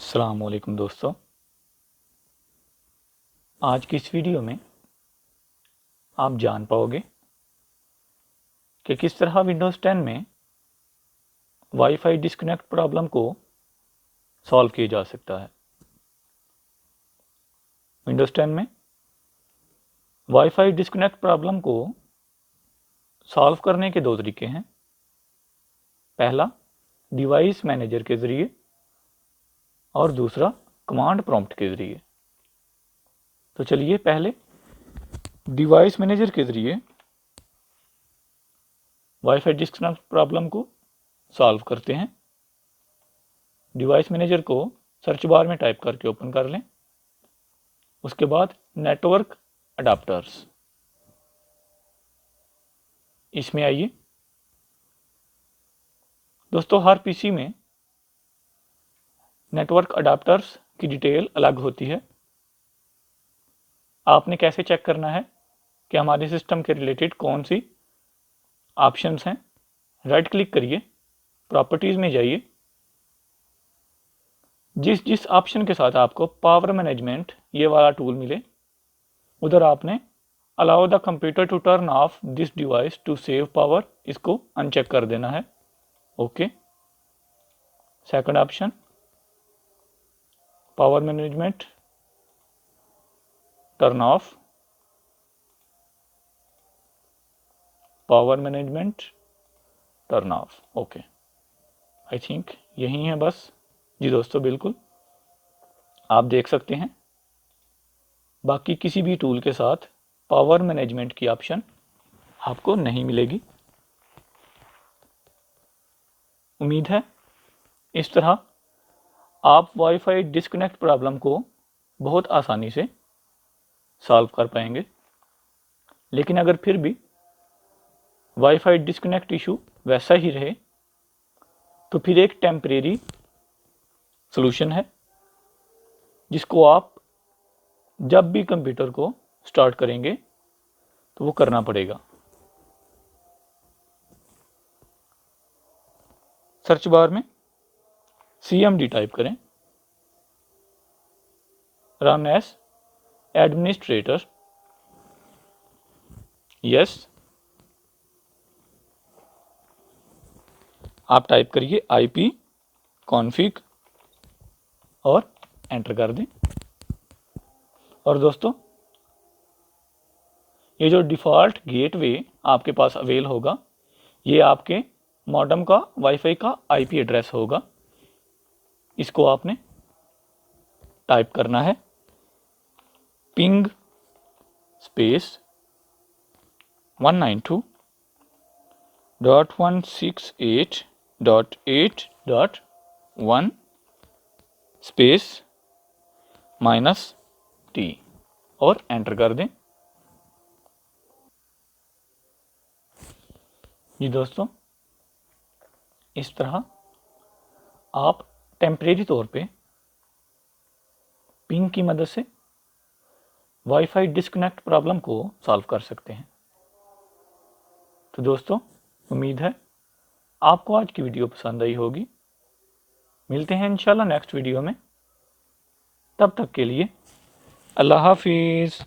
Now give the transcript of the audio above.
अस्सलाम वालेकुम दोस्तों। आज की इस वीडियो में आप जान पाओगे कि किस तरह विंडोज़ 10 में वाईफाई डिस्कनेक्ट प्रॉब्लम को सॉल्व किया जा सकता है। विंडोज़ 10 में वाईफाई डिस्कनेक्ट प्रॉब्लम को सॉल्व करने के दो तरीके हैं। पहला डिवाइस मैनेजर के ज़रिए और दूसरा कमांड प्रॉम्प्ट के ज़रिए। तो चलिए पहले डिवाइस मैनेजर के ज़रिए वाईफाई डिस्कनेक्ट प्रॉब्लम को सॉल्व करते हैं। डिवाइस मैनेजर को सर्च बार में टाइप करके ओपन कर लें। उसके बाद नेटवर्क अडाप्टर्स, इसमें आइए। दोस्तों, हर पीसी में नेटवर्क अडाप्टर्स की डिटेल अलग होती है। आपने कैसे चेक करना है कि हमारे सिस्टम के रिलेटेड कौन सी ऑप्शंस हैं? राइट क्लिक करिए, प्रॉपर्टीज़ में जाइए। जिस जिस ऑप्शन के साथ आपको पावर मैनेजमेंट ये वाला टूल मिले, उधर आपने allow the computer to turn off this device to save power, इसको अनचेक कर देना है। Okay. Second option, power management turn off, power management turn off. Okay, I think यही है बस। जी दोस्तों, बिल्कुल आप देख सकते हैं बाकी किसी भी टूल के साथ पावर मैनेजमेंट की ऑप्शन आपको नहीं मिलेगी। उम्मीद है इस तरह आप वाईफाई डिस्कनेक्ट प्रॉब्लम को बहुत आसानी से सॉल्व कर पाएंगे। लेकिन अगर फिर भी वाईफाई डिस्कनेक्ट इशू वैसा ही रहे तो फिर एक टेम्परेरी सॉल्यूशन है, जिसको आप जब भी कंप्यूटर को स्टार्ट करेंगे तो वो करना पड़ेगा। सर्च बार में CMD टाइप करें, रन एज एडमिनिस्ट्रेटर, यस। आप टाइप करिए IP कॉन्फ़िग और एंटर कर दें। और दोस्तों, ये जो डिफ़ॉल्ट गेटवे आपके पास अवेल होगा, ये आपके मॉडेम का वाईफाई का IP एड्रेस होगा। इसको आपने टाइप करना है, पिंग स्पेस 192.168.8.1 स्पेस -T और एंटर कर दें। जी दोस्तों, इस तरह आप टेम्परेरी तौर पे पिंग की मदद से वाईफाई डिस्कनेक्ट प्रॉब्लम को सॉल्व कर सकते हैं। तो दोस्तों, उम्मीद है आपको आज की वीडियो पसंद आई होगी। मिलते हैं इंशाल्लाह नेक्स्ट वीडियो में। तब तक के लिए अल्लाह हाफिज़।